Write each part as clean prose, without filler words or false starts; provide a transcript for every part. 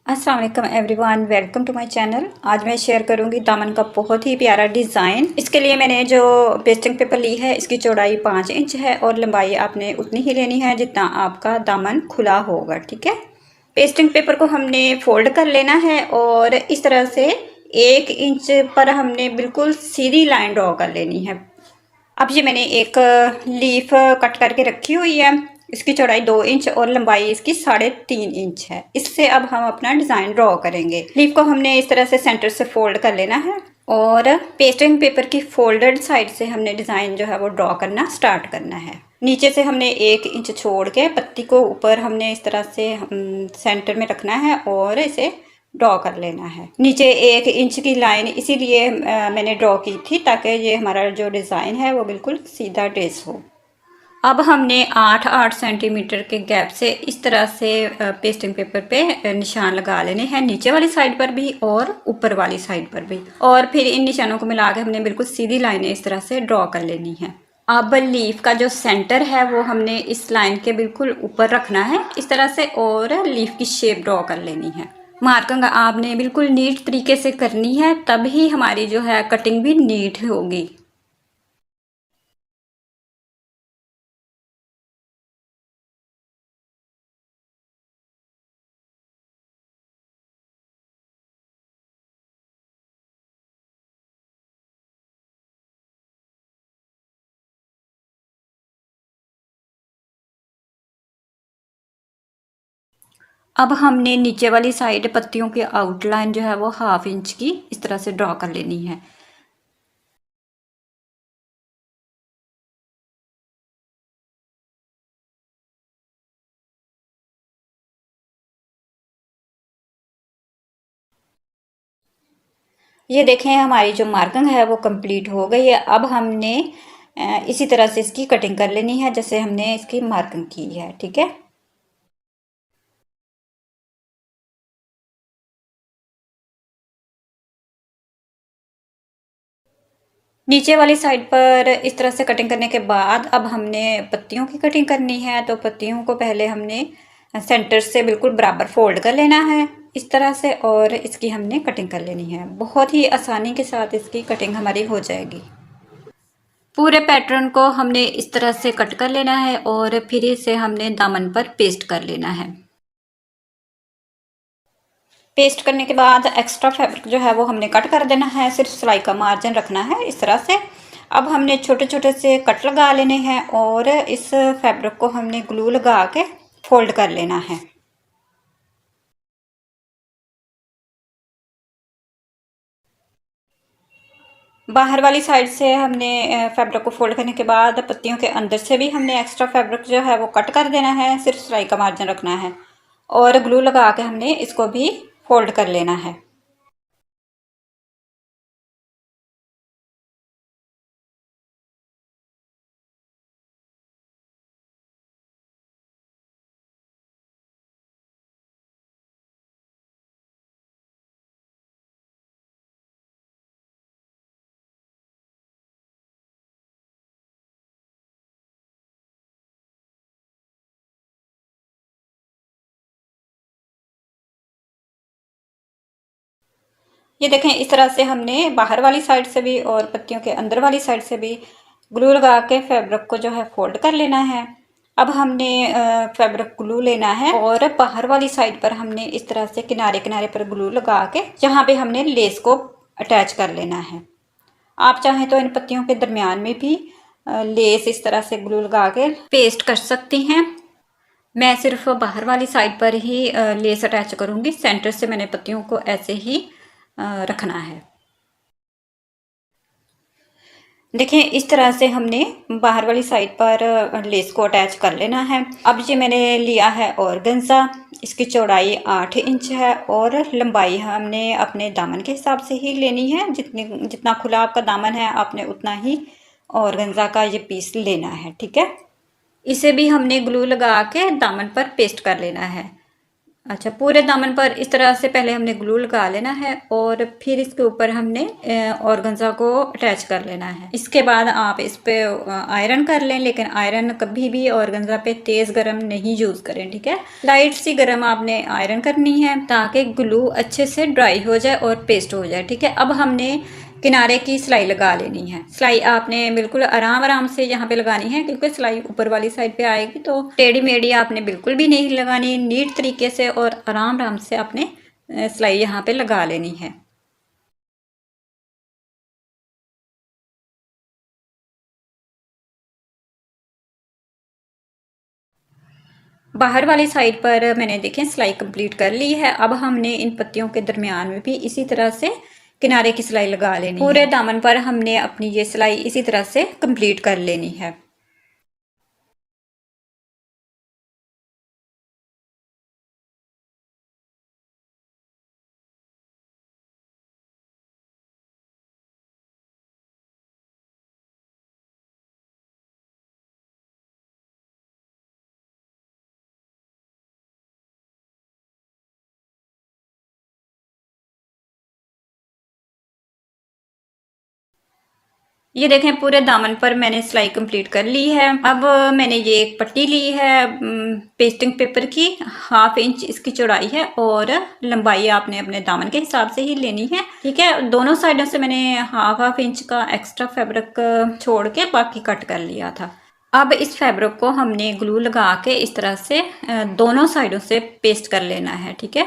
अस्सलाम वालेकुम everyone, welcome to my channel. आज मैं शेयर करूंगी दामन का बहुत ही प्यारा डिज़ाइन। इसके लिए मैंने जो पेस्टिंग पेपर ली है, इसकी चौड़ाई 5 इंच है और लंबाई आपने उतनी ही लेनी है जितना आपका दामन खुला होगा। ठीक है। पेस्टिंग पेपर को हमने फोल्ड कर लेना है और इस तरह से 1 इंच पर हमने बिल्कुल सीधी लाइन ड्रॉ कर लेनी है। अब ये मैंने एक लीफ कट करके रखी हुई है। इसकी चौड़ाई 2 इंच और लंबाई इसकी 3.5 इंच है। इससे अब हम अपना डिज़ाइन ड्रॉ करेंगे। लीफ को हमने इस तरह से सेंटर से फोल्ड कर लेना है और पेस्टिंग पेपर की फोल्डेड साइड से हमने डिज़ाइन जो है वो ड्रॉ करना स्टार्ट करना है। नीचे से हमने 1 इंच छोड़ के पत्ती को ऊपर हमने इस तरह से सेंटर में रखना है और इसे ड्रॉ कर लेना है। नीचे 1 इंच की लाइन इसीलिए मैंने ड्रॉ की थी ताकि ये हमारा जो डिज़ाइन है वो बिल्कुल सीधा ट्रेस हो। अब हमने 8-8 सेंटीमीटर के गैप से इस तरह से पेस्टिंग पेपर पे निशान लगा लेने हैं, नीचे वाली साइड पर भी और ऊपर वाली साइड पर भी। और फिर इन निशानों को मिला के हमने बिल्कुल सीधी लाइनें इस तरह से ड्रॉ कर लेनी है। अब लीफ का जो सेंटर है वो हमने इस लाइन के बिल्कुल ऊपर रखना है इस तरह से और लीफ की शेप ड्रॉ कर लेनी है। मार्किंग आपने बिल्कुल नीट तरीके से करनी है, तभी हमारी जो है कटिंग भी नीट होगी। अब हमने नीचे वाली साइड पत्तियों की आउटलाइन जो है वो 1/2 इंच की इस तरह से ड्रॉ कर लेनी है। ये देखें हमारी जो मार्किंग है वो कंप्लीट हो गई है। अब हमने इसी तरह से इसकी कटिंग कर लेनी है जैसे हमने इसकी मार्किंग की है। ठीक है। नीचे वाली साइड पर इस तरह से कटिंग करने के बाद अब हमने पत्तियों की कटिंग करनी है। तो पत्तियों को पहले हमने सेंटर से बिल्कुल बराबर फोल्ड कर लेना है इस तरह से और इसकी हमने कटिंग कर लेनी है। बहुत ही आसानी के साथ इसकी कटिंग हमारी हो जाएगी। पूरे पैटर्न को हमने इस तरह से कट कर लेना है और फिर इसे हमने दामन पर पेस्ट कर लेना है। पेस्ट करने के बाद एक्स्ट्रा फैब्रिक जो है वो हमने कट कर देना है, सिर्फ सिलाई का मार्जिन रखना है इस तरह से। अब हमने छोटे छोटे से कट लगा लेने हैं और इस फैब्रिक को हमने ग्लू लगा के फोल्ड कर लेना है। बाहर वाली साइड से हमने फैब्रिक को फोल्ड करने के बाद पत्तियों के अंदर से भी हमने एक्स्ट्रा फैब्रिक जो है वो कट कर देना है, सिर्फ सिलाई का मार्जिन रखना है और ग्लू लगा के हमने इसको भी फोल्ड कर लेना है। ये देखें इस तरह से हमने बाहर वाली साइड से भी और पत्तियों के अंदर वाली साइड से भी ग्लू लगा के फैब्रिक को जो है फोल्ड कर लेना है। अब हमने फैब्रिक ग्लू लेना है और बाहर वाली साइड पर हमने इस तरह से किनारे किनारे पर ग्लू लगा के जहाँ पे हमने लेस को अटैच कर लेना है। आप चाहें तो इन पत्तियों के दरमियान में भी लेस इस तरह से ग्लू लगा के पेस्ट कर सकती हैं। मैं सिर्फ बाहर वाली साइड पर ही लेस अटैच करूँगी, सेंटर से मैंने पत्तियों को ऐसे ही रखना है। देखिए इस तरह से हमने बाहर वाली साइड पर लेस को अटैच कर लेना है। अब ये मैंने लिया है ऑर्गेन्जा, इसकी चौड़ाई 8 इंच है और लंबाई हमने अपने दामन के हिसाब से ही लेनी है। जितना खुला आपका दामन है आपने उतना ही ऑर्गेन्जा का ये पीस लेना है। ठीक है। इसे भी हमने ग्लू लगा के दामन पर पेस्ट कर लेना है। अच्छा, पूरे दामन पर इस तरह से पहले हमने ग्लू लगा लेना है और फिर इसके ऊपर हमने ऑर्गेन्जा को अटैच कर लेना है। इसके बाद आप इस पे आयरन कर लें, लेकिन आयरन कभी भी ऑर्गेन्जा पे तेज़ गरम नहीं यूज़ करें, ठीक है। लाइट सी गरम आपने आयरन करनी है ताकि ग्लू अच्छे से ड्राई हो जाए और पेस्ट हो जाए, ठीक है। अब हमने किनारे की सिलाई लगा लेनी है। सिलाई आपने बिल्कुल आराम आराम से यहाँ पे लगानी है, क्योंकि सिलाई ऊपर वाली साइड पे आएगी, तो टेढ़ी मेढ़ी आपने बिल्कुल भी नहीं लगानी, नीट तरीके से और आराम आराम से आपने सिलाई यहाँ पे लगा लेनी है। बाहर वाली साइड पर मैंने देखें सिलाई कंप्लीट कर ली है। अब हमने इन पत्तियों के दरमियान में भी इसी तरह से किनारे की सिलाई लगा लेनी है। पूरे दामन पर हमने अपनी ये सिलाई इसी तरह से कंप्लीट कर लेनी है। ये देखें पूरे दामन पर मैंने सिलाई कंप्लीट कर ली है। अब मैंने ये एक पट्टी ली है पेस्टिंग पेपर की, 1/2 इंच इसकी चौड़ाई है और लंबाई आपने अपने दामन के हिसाब से ही लेनी है, ठीक है। दोनों साइडों से मैंने 1/2 इंच का एक्स्ट्रा फैब्रिक छोड़ के बाकी कट कर लिया था। अब इस फैब्रिक को हमने ग्लू लगा के इस तरह से दोनों साइडों से पेस्ट कर लेना है, ठीक है।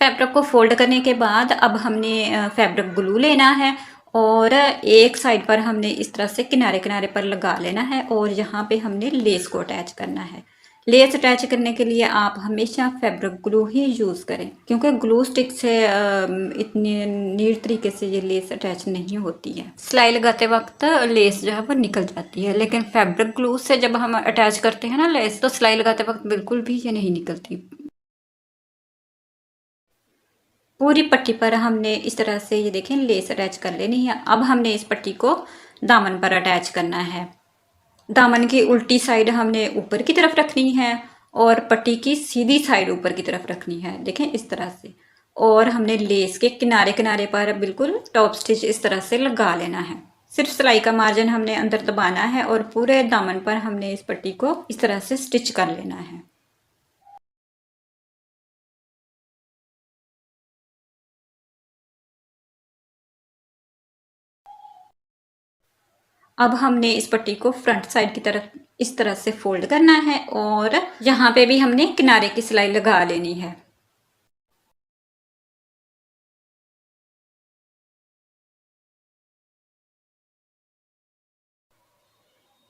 फैब्रिक को फोल्ड करने के बाद अब हमने फैब्रिक ग्लू लेना है और एक साइड पर हमने इस तरह से किनारे किनारे पर लगा लेना है और यहाँ पे हमने लेस को अटैच करना है। लेस अटैच करने के लिए आप हमेशा फैब्रिक ग्लू ही यूज़ करें, क्योंकि ग्लू स्टिक से इतनी नीट तरीके से ये लेस अटैच नहीं होती है। सिलाई लगाते वक्त लेस जो है वो निकल जाती है, लेकिन फैब्रिक ग्लू से जब हम अटैच करते हैं ना लेस, तो सिलाई लगाते वक्त बिल्कुल भी ये नहीं निकलती। पूरी पट्टी पर हमने इस तरह से ये देखें लेस अटैच कर लेनी है। अब हमने इस पट्टी को दामन पर अटैच करना है। दामन की उल्टी साइड हमने ऊपर की तरफ रखनी है और पट्टी की सीधी साइड ऊपर की तरफ रखनी है, देखें इस तरह से। और हमने लेस के किनारे किनारे पर बिल्कुल टॉप स्टिच इस तरह से लगा लेना है। सिर्फ सिलाई का मार्जिन हमने अंदर दबाना है और पूरे दामन पर हमने इस पट्टी को इस तरह से स्टिच कर लेना है। अब हमने इस पट्टी को फ्रंट साइड की तरफ इस तरह से फोल्ड करना है और यहाँ पे भी हमने किनारे की सिलाई लगा लेनी है।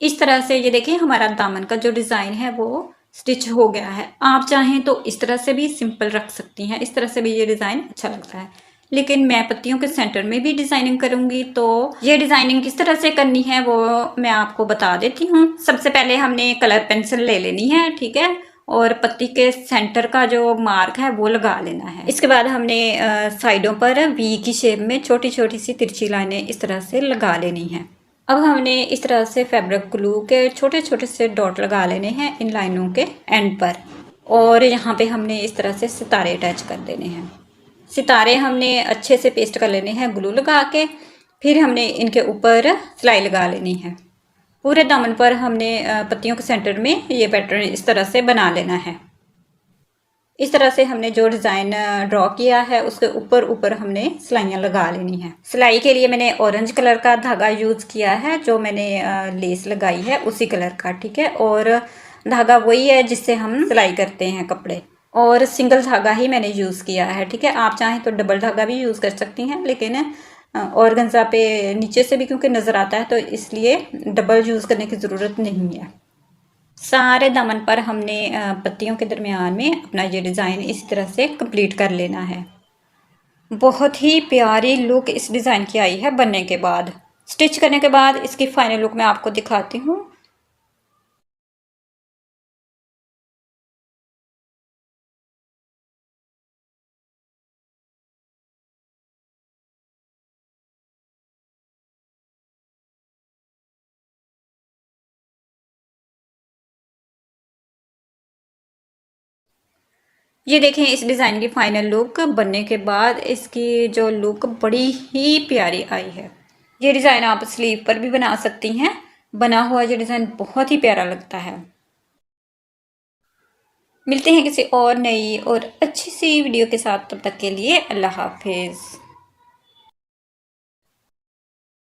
इस तरह से ये देखिए हमारा दामन का जो डिज़ाइन है वो स्टिच हो गया है। आप चाहें तो इस तरह से भी सिंपल रख सकती हैं, इस तरह से भी ये डिज़ाइन अच्छा लगता है, लेकिन मैं पत्तियों के सेंटर में भी डिज़ाइनिंग करूंगी, तो ये डिज़ाइनिंग किस तरह से करनी है वो मैं आपको बता देती हूँ। सबसे पहले हमने कलर पेंसिल ले लेनी है, ठीक है, और पत्ती के सेंटर का जो मार्क है वो लगा लेना है। इसके बाद हमने साइडों पर वी की शेप में छोटी छोटी सी तिरछी लाइनें इस तरह से लगा लेनी है। अब हमने इस तरह से फैब्रिक ग्लू के छोटे छोटे से डॉट लगा लेने हैं इन लाइनों के एंड पर, और यहाँ पे हमने इस तरह से सितारे अटैच कर देने हैं। सितारे हमने अच्छे से पेस्ट कर लेने हैं ग्लू लगा के, फिर हमने इनके ऊपर सिलाई लगा लेनी है। पूरे दामन पर हमने पत्तियों के सेंटर में ये पैटर्न इस तरह से बना लेना है। इस तरह से हमने जो डिज़ाइन ड्रॉ किया है उसके ऊपर ऊपर हमने सिलाइयाँ लगा लेनी है। सिलाई के लिए मैंने ऑरेंज कलर का धागा यूज़ किया है, जो मैंने लेस लगाई है उसी कलर का, ठीक है। और धागा वही है जिससे हम सिलाई करते हैं कपड़े, और सिंगल धागा ही मैंने यूज़ किया है, ठीक है। आप चाहें तो डबल धागा भी यूज़ कर सकती हैं, लेकिन ऑर्गेन्जा पे नीचे से भी क्योंकि नज़र आता है तो इसलिए डबल यूज़ करने की ज़रूरत नहीं है। सारे दामन पर हमने पत्तियों के दरमियान में अपना ये डिज़ाइन इसी तरह से कंप्लीट कर लेना है। बहुत ही प्यारी लुक इस डिज़ाइन की आई है बनने के बाद। स्टिच करने के बाद इसकी फाइनल लुक मैं आपको दिखाती हूँ। ये देखें इस डिज़ाइन की फाइनल लुक बनने के बाद इसकी जो लुक बड़ी ही प्यारी आई है। ये डिज़ाइन आप स्लीव पर भी बना सकती हैं। बना हुआ ये डिज़ाइन बहुत ही प्यारा लगता है। मिलते हैं किसी और नई और अच्छी सी वीडियो के साथ, तब तक के लिए अल्लाह हाफिज़।